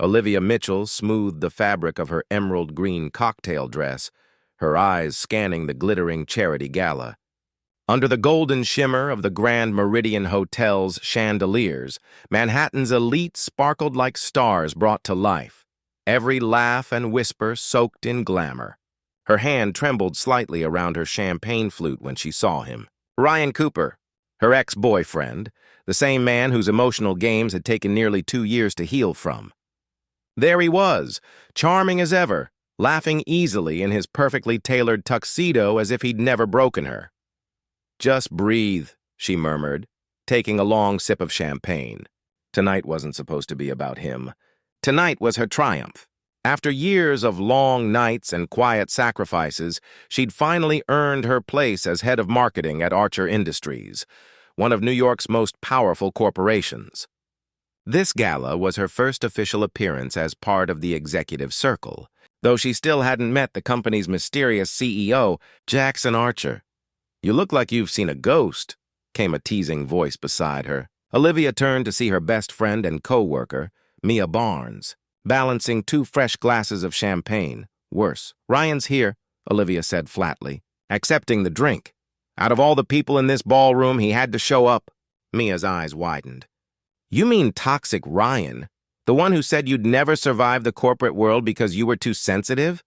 Olivia Mitchell smoothed the fabric of her emerald green cocktail dress, her eyes scanning the glittering charity gala. Under the golden shimmer of the Grand Meridian Hotel's chandeliers, Manhattan's elite sparkled like stars brought to life, every laugh and whisper soaked in glamour. Her hand trembled slightly around her champagne flute when she saw him. Ryan Cooper, her ex-boyfriend, the same man whose emotional games had taken nearly 2 years to heal from. There he was, charming as ever, laughing easily in his perfectly tailored tuxedo as if he'd never broken her. "Just breathe," she murmured, taking a long sip of champagne. Tonight wasn't supposed to be about him. Tonight was her triumph. After years of long nights and quiet sacrifices, she'd finally earned her place as head of marketing at Archer Industries, one of New York's most powerful corporations. This gala was her first official appearance as part of the executive circle, though she still hadn't met the company's mysterious CEO, Jackson Archer. "You look like you've seen a ghost," came a teasing voice beside her. Olivia turned to see her best friend and co-worker, Mia Barnes, balancing 2 fresh glasses of champagne. "Worse. Ryan's here," Olivia said flatly, accepting the drink. "Out of all the people in this ballroom, he had to show up." Mia's eyes widened. "You mean toxic Ryan, the one who said you'd never survive the corporate world because you were too sensitive?"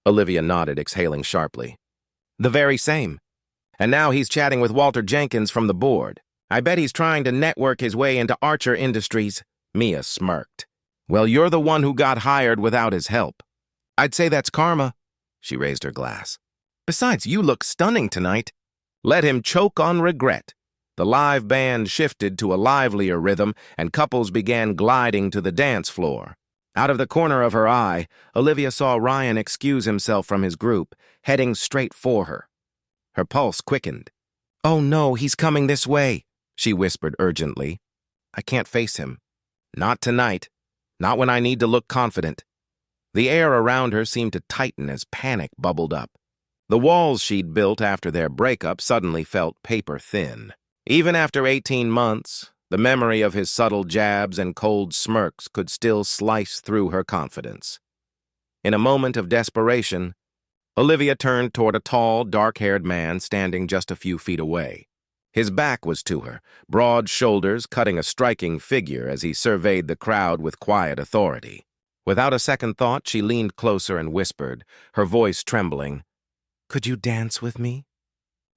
Olivia nodded, exhaling sharply. "The very same. And now he's chatting with Walter Jenkins from the board. I bet he's trying to network his way into Archer Industries." Mia smirked. "Well, you're the one who got hired without his help." "I'd say that's karma." She raised her glass. "Besides, you look stunning tonight." Let him choke on regret. The live band shifted to a livelier rhythm, and couples began gliding to the dance floor. Out of the corner of her eye, Olivia saw Ryan excuse himself from his group, heading straight for her. Her pulse quickened. "Oh no, he's coming this way," she whispered urgently. "I can't face him. Not tonight. Not when I need to look confident." The air around her seemed to tighten as panic bubbled up. The walls she'd built after their breakup suddenly felt paper-thin. Even after 18 months, the memory of his subtle jabs and cold smirks could still slice through her confidence. In a moment of desperation, Olivia turned toward a tall, dark-haired man standing just a few feet away. His back was to her, broad shoulders cutting a striking figure as he surveyed the crowd with quiet authority. Without a second thought, she leaned closer and whispered, her voice trembling, "Could you dance with me?"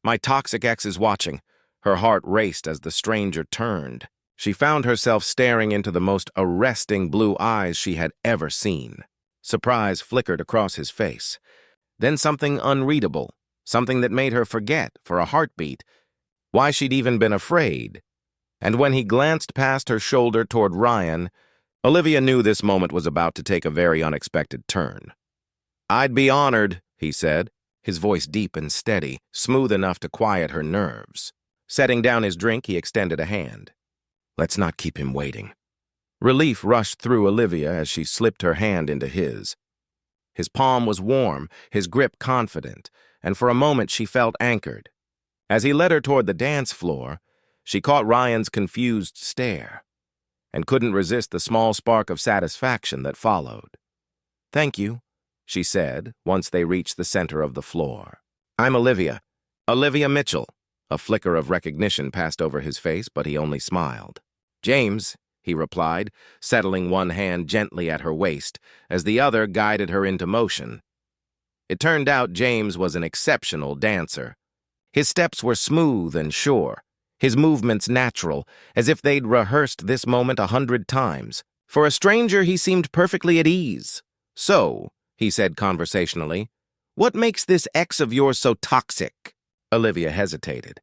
"My toxic ex is watching." Her heart raced as the stranger turned. She found herself staring into the most arresting blue eyes she had ever seen. Surprise flickered across his face. Then something unreadable, something that made her forget, for a heartbeat, why she'd even been afraid. And when he glanced past her shoulder toward Ryan, Olivia knew this moment was about to take a very unexpected turn. "I'd be honored," he said, his voice deep and steady, smooth enough to quiet her nerves. Setting down his drink, he extended a hand. "Let's not keep him waiting." Relief rushed through Olivia as she slipped her hand into his. His palm was warm, his grip confident, and for a moment she felt anchored. As he led her toward the dance floor, she caught Ryan's confused stare and couldn't resist the small spark of satisfaction that followed. "Thank you," she said, once they reached the center of the floor. "I'm Olivia Mitchell." A flicker of recognition passed over his face, but he only smiled. "James," he replied, settling one hand gently at her waist as the other guided her into motion. It turned out James was an exceptional dancer. His steps were smooth and sure, his movements natural, as if they'd rehearsed this moment 100 times. For a stranger, he seemed perfectly at ease. "So," he said conversationally, "what makes this ex of yours so toxic?" Olivia hesitated.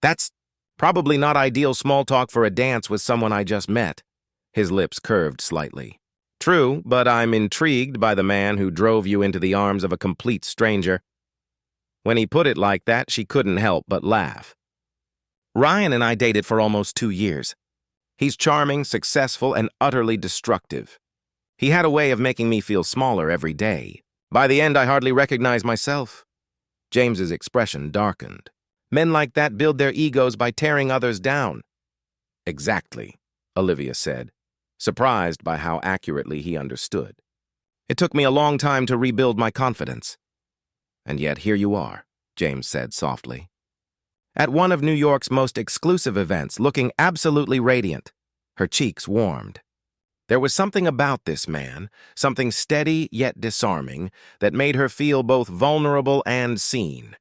"That's probably not ideal small talk for a dance with someone I just met." His lips curved slightly. "True, but I'm intrigued by the man who drove you into the arms of a complete stranger." When he put it like that, she couldn't help but laugh. "Ryan and I dated for almost 2 years. He's charming, successful, and utterly destructive. He had a way of making me feel smaller every day. By the end, I hardly recognized myself." James's expression darkened. "Men like that build their egos by tearing others down." "Exactly," Olivia said. surprised by how accurately he understood. "It took me a long time to rebuild my confidence." "And yet here you are," James said softly. "At one of New York's most exclusive events, looking absolutely radiant." Her cheeks warmed. There was something about this man, something steady yet disarming, that made her feel both vulnerable and seen.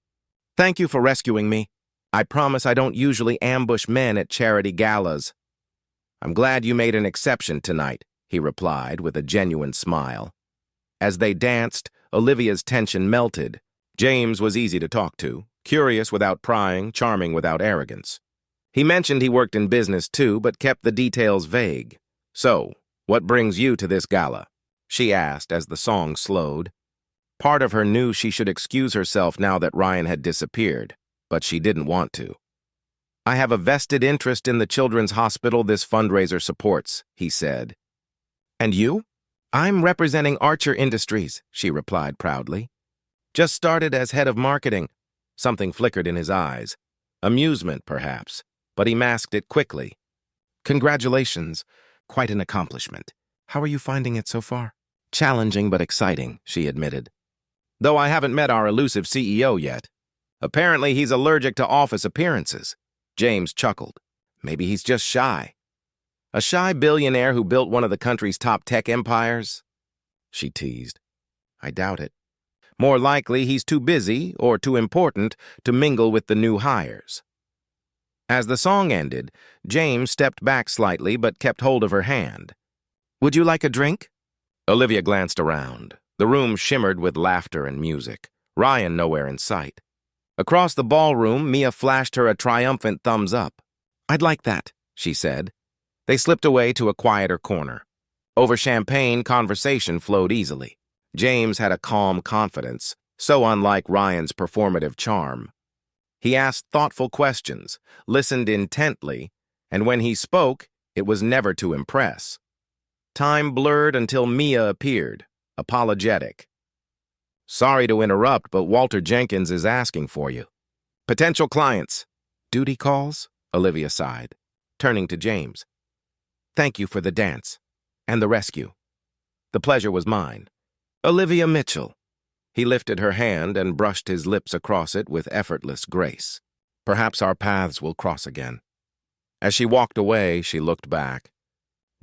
"Thank you for rescuing me. I promise I don't usually ambush men at charity galas." "I'm glad you made an exception tonight," he replied with a genuine smile. As they danced, Olivia's tension melted. James was easy to talk to, curious without prying, charming without arrogance. He mentioned he worked in business too, but kept the details vague. "So, what brings you to this gala?" she asked as the song slowed. Part of her knew she should excuse herself now that Ryan had disappeared, but she didn't want to. "I have a vested interest in the children's hospital this fundraiser supports," he said. "And you?" "I'm representing Archer Industries," she replied proudly. "Just started as head of marketing." Something flickered in his eyes. Amusement, perhaps, but he masked it quickly. "Congratulations. Quite an accomplishment. How are you finding it so far?" "Challenging but exciting," she admitted. "Though I haven't met our elusive CEO yet. Apparently he's allergic to office appearances." James chuckled. "Maybe he's just shy." "A shy billionaire who built one of the country's top tech empires?" she teased. "I doubt it. More likely he's too busy or too important to mingle with the new hires." As the song ended, James stepped back slightly but kept hold of her hand. "Would you like a drink?" Olivia glanced around. The room shimmered with laughter and music. Ryan nowhere in sight. Across the ballroom, Mia flashed her a triumphant thumbs up. "I'd like that," she said. They slipped away to a quieter corner. Over champagne, conversation flowed easily. James had a calm confidence, so unlike Ryan's performative charm. He asked thoughtful questions, listened intently, and when he spoke, it was never to impress. Time blurred until Mia appeared, apologetic. "Sorry to interrupt, but Walter Jenkins is asking for you." "Potential clients." "Duty calls?" Olivia sighed, turning to James. "Thank you for the dance and the rescue. The pleasure was mine. Olivia Mitchell." He lifted her hand and brushed his lips across it with effortless grace. "Perhaps our paths will cross again." As she walked away, she looked back.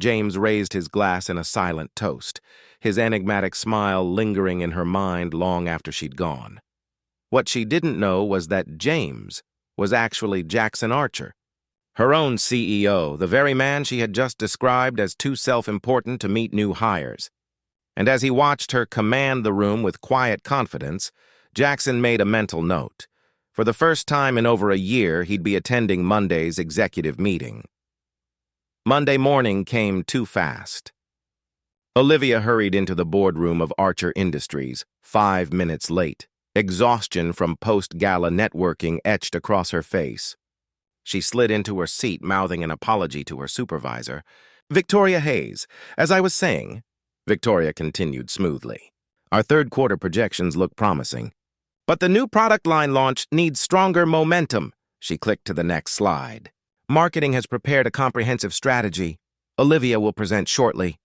James raised his glass in a silent toast, his enigmatic smile lingering in her mind long after she'd gone. What she didn't know was that James was actually Jackson Archer, her own CEO, the very man she had just described as too self-important to meet new hires. And as he watched her command the room with quiet confidence, Jackson made a mental note. For the first time in over a year, he'd be attending Monday's executive meeting. Monday morning came too fast. Olivia hurried into the boardroom of Archer Industries, 5 minutes late. Exhaustion from post-gala networking etched across her face. She slid into her seat, mouthing an apology to her supervisor. "Victoria Hayes, as I was saying," Victoria continued smoothly, "our third-quarter projections look promising. But the new product line launch needs stronger momentum." She clicked to the next slide. "Marketing has prepared a comprehensive strategy. Olivia will present shortly."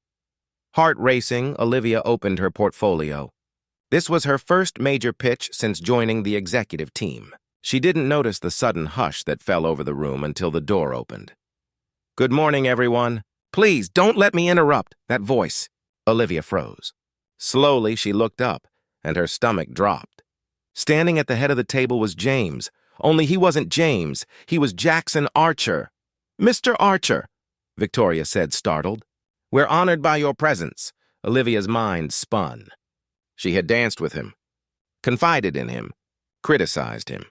Heart racing, Olivia opened her portfolio. This was her first major pitch since joining the executive team. She didn't notice the sudden hush that fell over the room until the door opened. "Good morning, everyone." "Please, don't let me interrupt." That voice. Olivia froze. Slowly, she looked up, and her stomach dropped. Standing at the head of the table was James. Only he wasn't James. He was Jackson Archer. "Mr. Archer," Victoria said, startled. "We're honored by your presence." Olivia's mind spun. She had danced with him, confided in him, criticized him.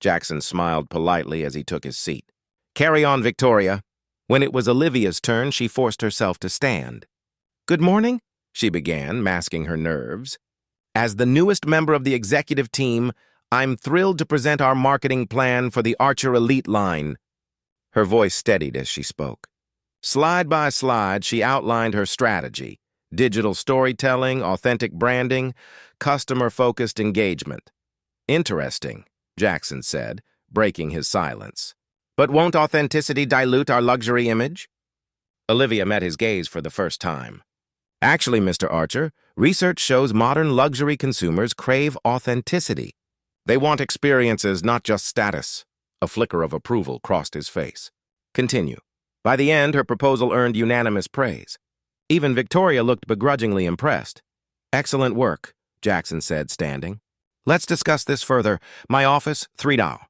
Jackson smiled politely as he took his seat. "Carry on, Victoria." When it was Olivia's turn, she forced herself to stand. "Good morning," she began, masking her nerves. "As the newest member of the executive team, I'm thrilled to present our marketing plan for the Archer Elite line." Her voice steadied as she spoke. Slide by slide, she outlined her strategy: digital storytelling, authentic branding, customer-focused engagement. "Interesting," Jackson said, breaking his silence. "But won't authenticity dilute our luxury image?" Olivia met his gaze for the first time. Actually, Mr. Archer, research shows modern luxury consumers crave authenticity. They want experiences, not just status. A flicker of approval crossed his face. Continue. By the end, her proposal earned unanimous praise. Even Victoria looked begrudgingly impressed. Excellent work, Jackson said, standing. Let's discuss this further. My office, 3 now.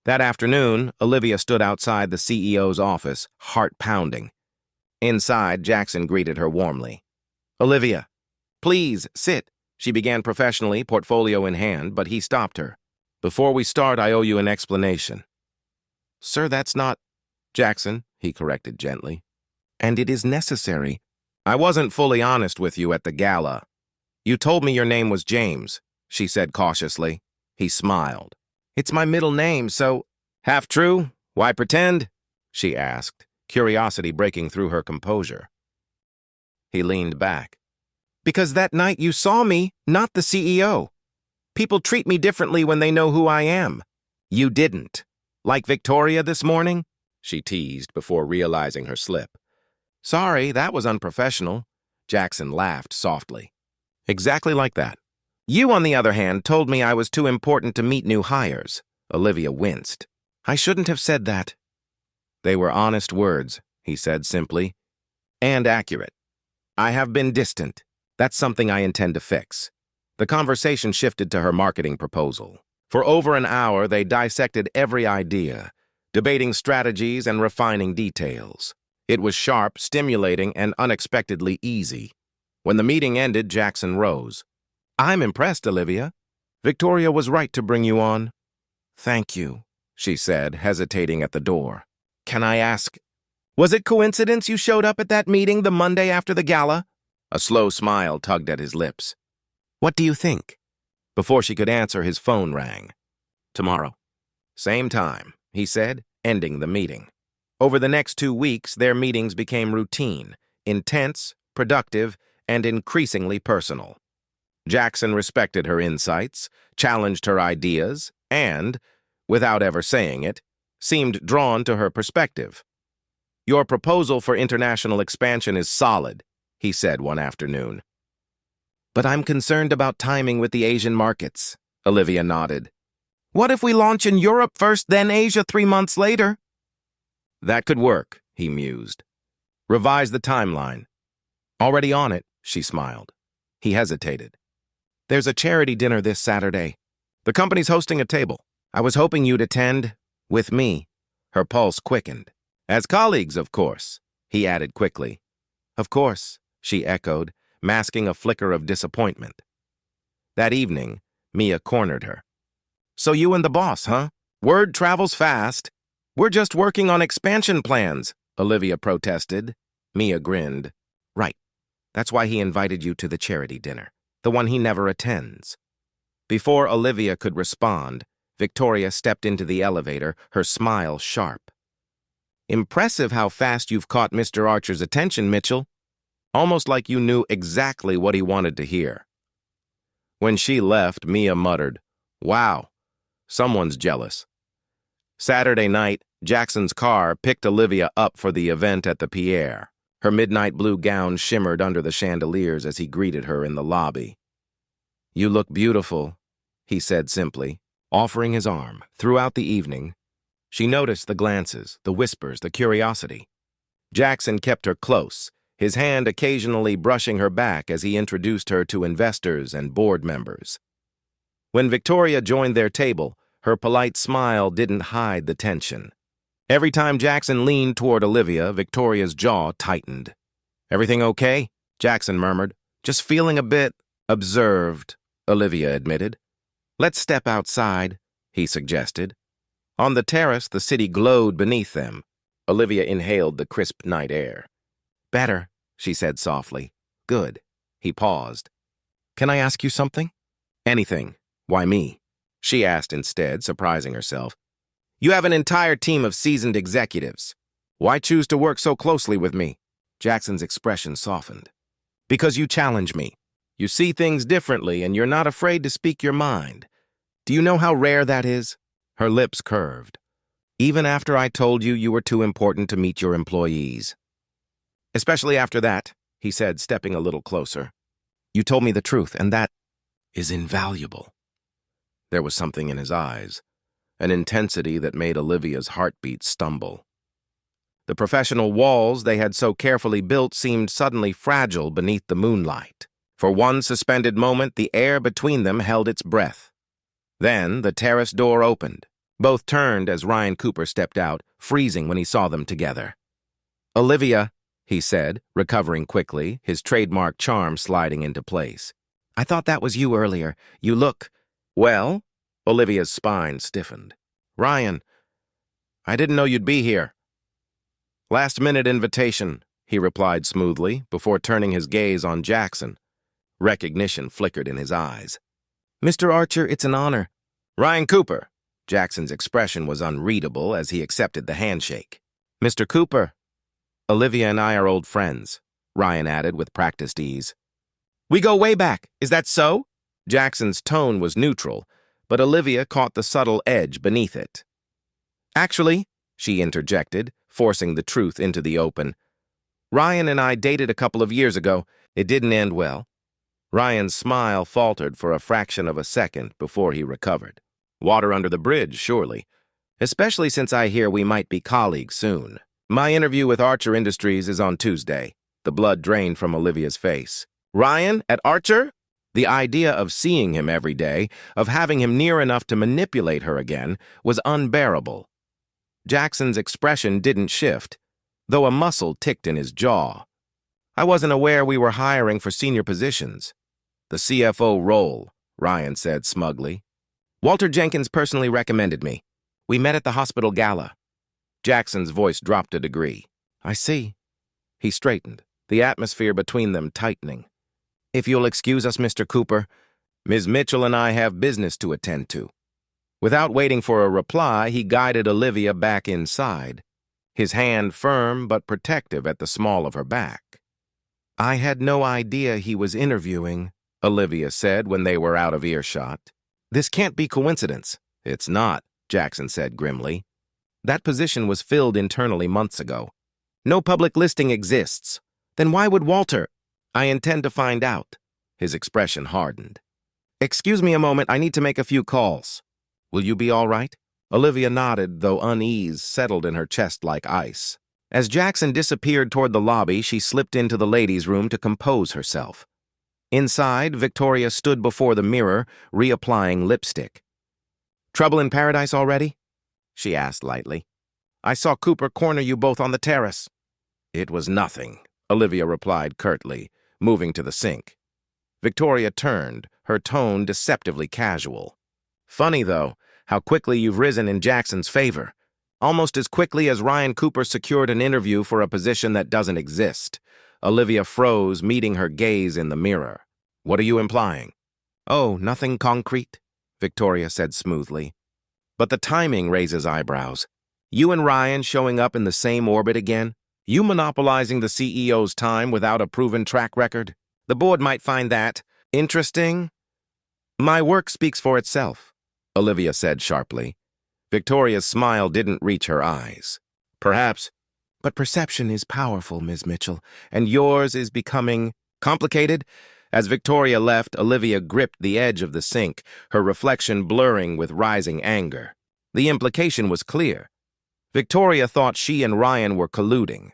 That afternoon, Olivia stood outside the CEO's office, heart pounding. Inside, Jackson greeted her warmly. Olivia, please, sit. She began professionally, portfolio in hand, but he stopped her. Before we start, I owe you an explanation. Sir, that's not... Jackson, he corrected gently. And it is necessary. I wasn't fully honest with you at the gala. You told me your name was James, she said cautiously. He smiled. It's my middle name, so... Half true? Why pretend? She asked, curiosity breaking through her composure. He leaned back. Because that night you saw me, not the CEO. People treat me differently when they know who I am. You didn't. Like Victoria this morning? She teased before realizing her slip. Sorry, that was unprofessional. Jackson laughed softly. Exactly like that. You, on the other hand, told me I was too important to meet new hires. Olivia winced. I shouldn't have said that. They were honest words, he said simply, and accurate. I have been distant. That's something I intend to fix. The conversation shifted to her marketing proposal. For over an hour, they dissected every idea, debating strategies and refining details. It was sharp, stimulating, and unexpectedly easy. When the meeting ended, Jackson rose. I'm impressed, Olivia. Victoria was right to bring you on. Thank you, she said, hesitating at the door. Can I ask, was it coincidence you showed up at that meeting the Monday after the gala? A slow smile tugged at his lips. What do you think? Before she could answer, his phone rang. Tomorrow. Same time, he said, ending the meeting. Over the next 2 weeks, their meetings became routine, intense, productive, and increasingly personal. Jackson respected her insights, challenged her ideas, and, without ever saying it, seemed drawn to her perspective. Your proposal for international expansion is solid, he said one afternoon. But I'm concerned about timing with the Asian markets, Olivia nodded. What if we launch in Europe first, then Asia 3 months later? That could work, he mused. Revise the timeline. Already on it, she smiled. He hesitated. There's a charity dinner this Saturday. The company's hosting a table. I was hoping you'd attend with me. Her pulse quickened. As colleagues, of course, he added quickly. Of course, she echoed, masking a flicker of disappointment. That evening, Mia cornered her. So you and the boss, huh? Word travels fast. We're just working on expansion plans, Olivia protested. Mia grinned. Right. That's why he invited you to the charity dinner, the one he never attends. Before Olivia could respond, Victoria stepped into the elevator, her smile sharp. Impressive how fast you've caught Mr. Archer's attention, Mitchell. Almost like you knew exactly what he wanted to hear. When she left, Mia muttered, Wow, someone's jealous. Saturday night, Jackson's car picked Olivia up for the event at the Pierre. Her midnight blue gown shimmered under the chandeliers as he greeted her in the lobby. You look beautiful, he said simply, offering his arm. Throughout the evening, she noticed the glances, the whispers, the curiosity. Jackson kept her close, his hand occasionally brushing her back as he introduced her to investors and board members. When Victoria joined their table, her polite smile didn't hide the tension. Every time Jackson leaned toward Olivia, Victoria's jaw tightened. Everything okay? Jackson murmured. Just feeling a bit observed, Olivia admitted. Let's step outside, he suggested. On the terrace, the city glowed beneath them. Olivia inhaled the crisp night air. Better, she said softly. Good. He paused. Can I ask you something? Anything. Why me? She asked instead, surprising herself. You have an entire team of seasoned executives. Why choose to work so closely with me? Jackson's expression softened. Because you challenge me. You see things differently and you're not afraid to speak your mind. Do you know how rare that is? Her lips curved. Even after I told you you were too important to meet your employees. Especially after that, he said, stepping a little closer. You told me the truth, and that is invaluable. There was something in his eyes, an intensity that made Olivia's heartbeat stumble. The professional walls they had so carefully built seemed suddenly fragile beneath the moonlight. For one suspended moment, the air between them held its breath. Then the terrace door opened. Both turned as Ryan Cooper stepped out, freezing when he saw them together. Olivia, he said, recovering quickly, his trademark charm sliding into place. I thought that was you earlier. You look... Well? Olivia's spine stiffened. Ryan, I didn't know you'd be here. Last-minute invitation, he replied smoothly, before turning his gaze on Jackson. Recognition flickered in his eyes. Mr. Archer, it's an honor. Ryan Cooper. Jackson's expression was unreadable as he accepted the handshake. Mr. Cooper. Olivia and I are old friends, Ryan added with practiced ease. We go way back, is that so? Jackson's tone was neutral, but Olivia caught the subtle edge beneath it. Actually, she interjected, forcing the truth into the open. Ryan and I dated a couple of years ago. It didn't end well. Ryan's smile faltered for a fraction of a second before he recovered. Water under the bridge, surely. Especially since I hear we might be colleagues soon. My interview with Archer Industries is on Tuesday. The blood drained from Olivia's face. Ryan, at Archer? The idea of seeing him every day, of having him near enough to manipulate her again, was unbearable. Jackson's expression didn't shift, though a muscle ticked in his jaw. I wasn't aware we were hiring for senior positions. The CFO role, Ryan said smugly. Walter Jenkins personally recommended me. We met at the hospital gala. Jackson's voice dropped a degree. I see. He straightened, the atmosphere between them tightening. If you'll excuse us, Mr. Cooper, Ms. Mitchell and I have business to attend to. Without waiting for a reply, he guided Olivia back inside, his hand firm but protective at the small of her back. I had no idea he was interviewing, Olivia said when they were out of earshot. This can't be coincidence. It's not, Jackson said grimly. That position was filled internally months ago. No public listing exists. Then why would Walter? I intend to find out. His expression hardened. Excuse me a moment, I need to make a few calls. Will you be all right? Olivia nodded, though unease settled in her chest like ice. As Jackson disappeared toward the lobby, she slipped into the ladies' room to compose herself. Inside, Victoria stood before the mirror, reapplying lipstick. Trouble in paradise already? She asked lightly. I saw Cooper corner you both on the terrace. It was nothing, Olivia replied curtly, moving to the sink. Victoria turned, her tone deceptively casual. Funny, though, how quickly you've risen in Jackson's favor. Almost as quickly as Ryan Cooper secured an interview for a position that doesn't exist. Olivia froze, meeting her gaze in the mirror. What are you implying? Oh, nothing concrete, Victoria said smoothly. But the timing raises eyebrows. You and Ryan showing up in the same orbit again? You monopolizing the CEO's time without a proven track record? The board might find that interesting. My work speaks for itself, Olivia said sharply. Victoria's smile didn't reach her eyes. Perhaps, but perception is powerful, Ms. Mitchell, and yours is becoming complicated. As Victoria left, Olivia gripped the edge of the sink, her reflection blurring with rising anger. The implication was clear. Victoria thought she and Ryan were colluding.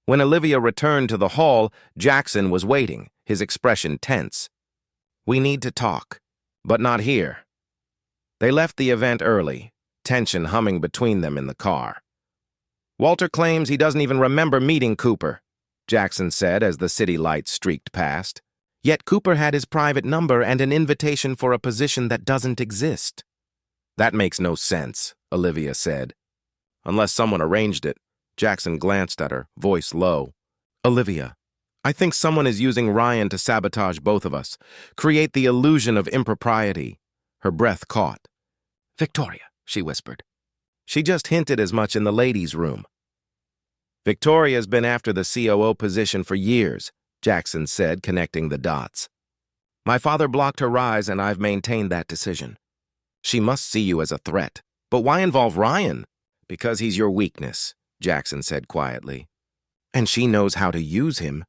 When Olivia returned to the hall, Jackson was waiting, his expression tense. We need to talk, but not here. They left the event early, tension humming between them in the car. Walter claims he doesn't even remember meeting Cooper, Jackson said as the city lights streaked past. Yet Cooper had his private number and an invitation for a position that doesn't exist. That makes no sense, Olivia said. Unless someone arranged it. Jackson glanced at her, voice low. Olivia, I think someone is using Ryan to sabotage both of us, create the illusion of impropriety. Her breath caught. Victoria, she whispered. She just hinted as much in the ladies' room. Victoria's been after the COO position for years, Jackson said, connecting the dots. My father blocked her rise, and I've maintained that decision. She must see you as a threat. But why involve Ryan? Because he's your weakness, Jackson said quietly. And she knows how to use him.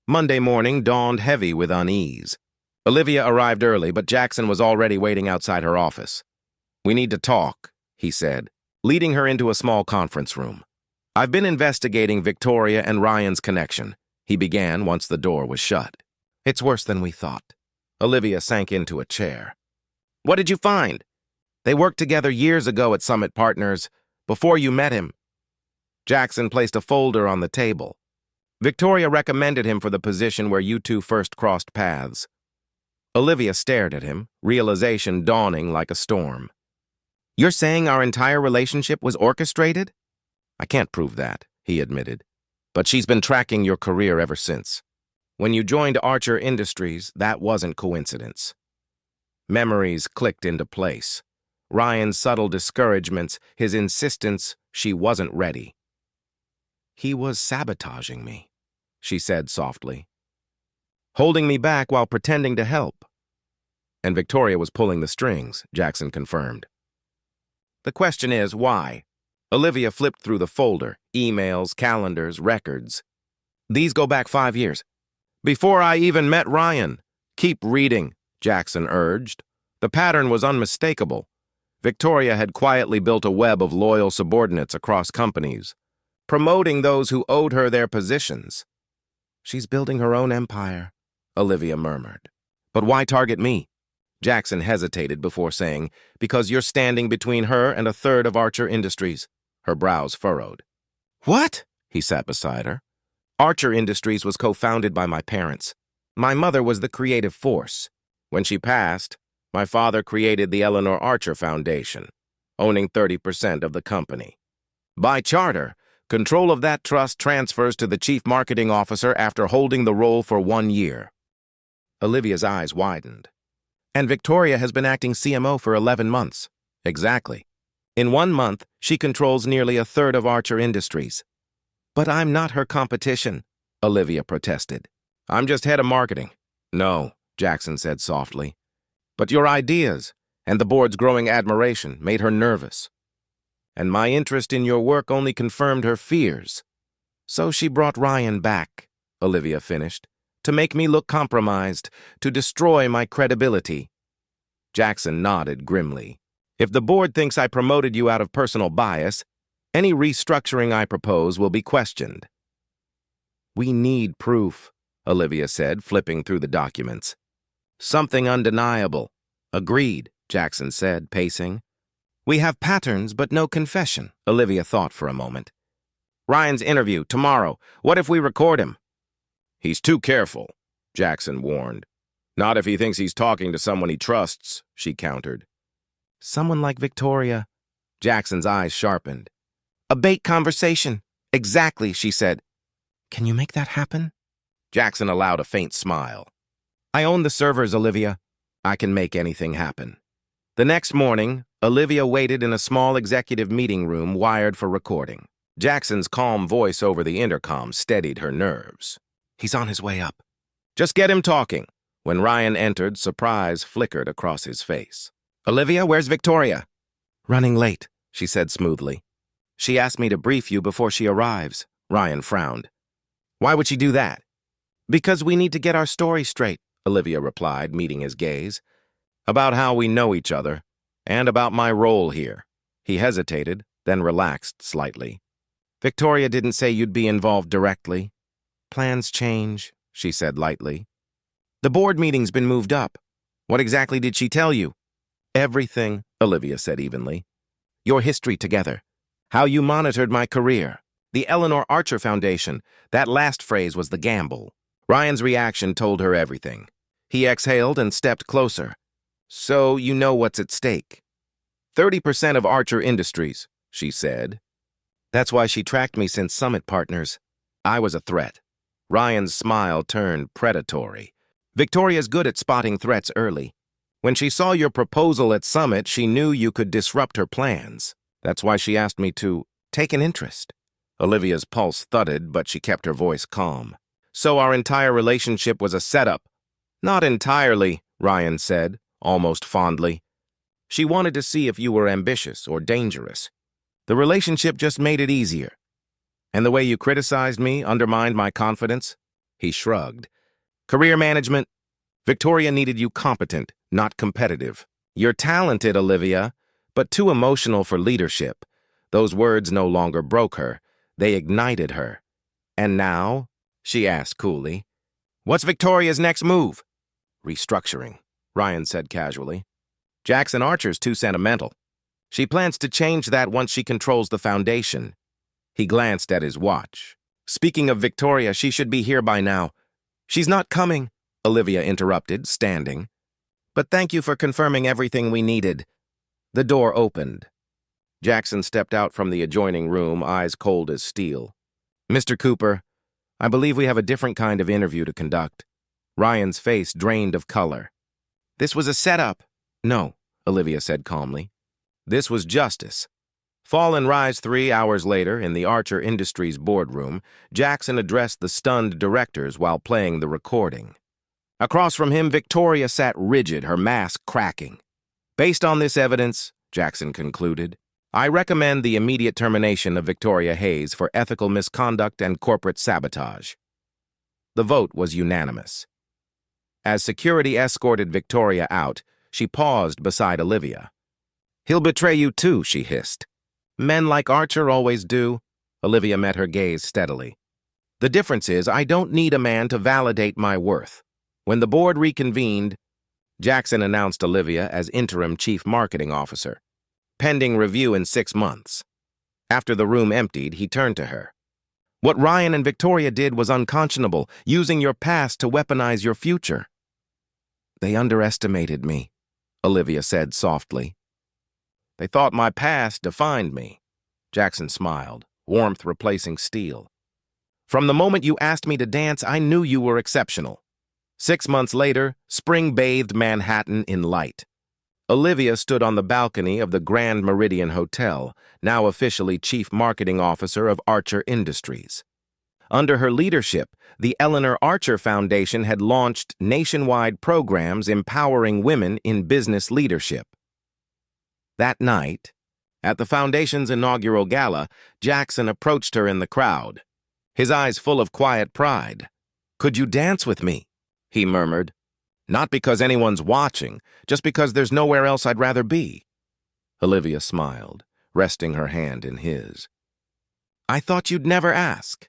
Monday morning dawned heavy with unease. Olivia arrived early, but Jackson was already waiting outside her office. "We need to talk," he said, leading her into a small conference room. "I've been investigating Victoria and Ryan's connection," he began once the door was shut. "It's worse than we thought." Olivia sank into a chair. "What did you find?" "They worked together years ago at Summit Partners, before you met him." Jackson placed a folder on the table. "Victoria recommended him for the position where you two first crossed paths." Olivia stared at him, realization dawning like a storm. "You're saying our entire relationship was orchestrated?" "I can't prove that," he admitted. "But she's been tracking your career ever since. When you joined Archer Industries, that wasn't coincidence." Memories clicked into place. Ryan's subtle discouragements, his insistence she wasn't ready. "He was sabotaging me," she said softly. "Holding me back while pretending to help." "And Victoria was pulling the strings," Jackson confirmed. "The question is, why?" Olivia flipped through the folder, emails, calendars, records. "These go back 5 years. Before I even met Ryan." "Keep reading," Jackson urged. The pattern was unmistakable. Victoria had quietly built a web of loyal subordinates across companies, promoting those who owed her their positions. "She's building her own empire," Olivia murmured. "But why target me?" Jackson hesitated before saying, "Because you're standing between her and a third of Archer Industries." Her brows furrowed. "What?" He sat beside her. "Archer Industries was co-founded by my parents. My mother was the creative force. When she passed, my father created the Eleanor Archer Foundation, owning 30% of the company. By charter, control of that trust transfers to the chief marketing officer after holding the role for 1 year." Olivia's eyes widened. "And Victoria has been acting CMO for 11 months. "Exactly. In 1 month, she controls nearly a third of Archer Industries." "But I'm not her competition," Olivia protested. "I'm just head of marketing." "No," Jackson said softly. "But your ideas and the board's growing admiration made her nervous. And my interest in your work only confirmed her fears. So she brought Ryan back," Olivia finished, "to make me look compromised, to destroy my credibility." Jackson nodded grimly. "If the board thinks I promoted you out of personal bias, any restructuring I propose will be questioned." "We need proof," Olivia said, flipping through the documents. "Something undeniable." "Agreed," Jackson said, pacing. "We have patterns, but no confession," Olivia thought for a moment. "Ryan's interview, tomorrow. What if we record him?" "He's too careful," Jackson warned. "Not if he thinks he's talking to someone he trusts," she countered. "Someone like Victoria." Jackson's eyes sharpened. "A bait conversation." "Exactly," she said. "Can you make that happen?" Jackson allowed a faint smile. "I own the servers, Olivia. I can make anything happen." The next morning, Olivia waited in a small executive meeting room wired for recording. Jackson's calm voice over the intercom steadied her nerves. "He's on his way up. Just get him talking." When Ryan entered, surprise flickered across his face. "Olivia, where's Victoria?" "Running late," she said smoothly. "She asked me to brief you before she arrives." Ryan frowned. "Why would she do that?" "Because we need to get our story straight," Olivia replied, meeting his gaze. "About how we know each other, and about my role here." He hesitated, then relaxed slightly. "Victoria didn't say you'd be involved directly." "Plans change," she said lightly. "The board meeting's been moved up." "What exactly did she tell you?" "Everything," Olivia said evenly. "Your history together. How you monitored my career. The Eleanor Archer Foundation. That last phrase was the gamble." Ryan's reaction told her everything. He exhaled and stepped closer. "So you know what's at stake." 30% of Archer Industries," she said. "That's why she tracked me since Summit Partners. I was a threat." Ryan's smile turned predatory. "Victoria's good at spotting threats early. When she saw your proposal at Summit, she knew you could disrupt her plans. That's why she asked me to take an interest." Olivia's pulse thudded, but she kept her voice calm. "So our entire relationship was a setup." "Not entirely," Ryan said, almost fondly. "She wanted to see if you were ambitious or dangerous. The relationship just made it easier." And the way you criticized me undermined my confidence? He shrugged. Career management? Victoria needed you competent, not competitive. You're talented, Olivia, but too emotional for leadership. Those words no longer broke her. They ignited her. And now? She asked coolly. What's Victoria's next move? Restructuring, Ryan said casually. Jackson Archer's too sentimental. She plans to change that once she controls the foundation. He glanced at his watch. Speaking of Victoria, she should be here by now. She's not coming, Olivia interrupted, standing. But thank you for confirming everything we needed. The door opened. Jackson stepped out from the adjoining room, eyes cold as steel. Mr. Cooper, I believe we have a different kind of interview to conduct. Ryan's face drained of color. This was a setup. No, Olivia said calmly. This was justice. Fall and rise 3 hours later in the Archer Industries boardroom, Jackson addressed the stunned directors while playing the recording. Across from him, Victoria sat rigid, her mask cracking. Based on this evidence, Jackson concluded, I recommend the immediate termination of Victoria Hayes for ethical misconduct and corporate sabotage. The vote was unanimous. As security escorted Victoria out, she paused beside Olivia. He'll betray you too, she hissed. Men like Archer always do. Olivia met her gaze steadily. The difference is I don't need a man to validate my worth. When the board reconvened, Jackson announced Olivia as interim chief marketing officer, pending review in 6 months. After the room emptied, he turned to her. What Ryan and Victoria did was unconscionable, using your past to weaponize your future. They underestimated me, Olivia said softly. They thought my past defined me. Jackson smiled, warmth replacing steel. From the moment you asked me to dance, I knew you were exceptional. 6 months later, spring bathed Manhattan in light. Olivia stood on the balcony of the Grand Meridian Hotel, now officially chief marketing officer of Archer Industries. Under her leadership, the Eleanor Archer Foundation had launched nationwide programs empowering women in business leadership. That night, at the foundation's inaugural gala, Jackson approached her in the crowd, his eyes full of quiet pride. Could you dance with me? He murmured. Not because anyone's watching, just because there's nowhere else I'd rather be. Olivia smiled, resting her hand in his. I thought you'd never ask.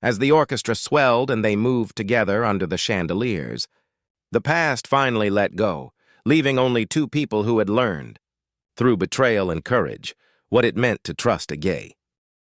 As the orchestra swelled and they moved together under the chandeliers, the past finally let go, leaving only 2 people who had learned, through betrayal and courage, what it meant to trust a gay.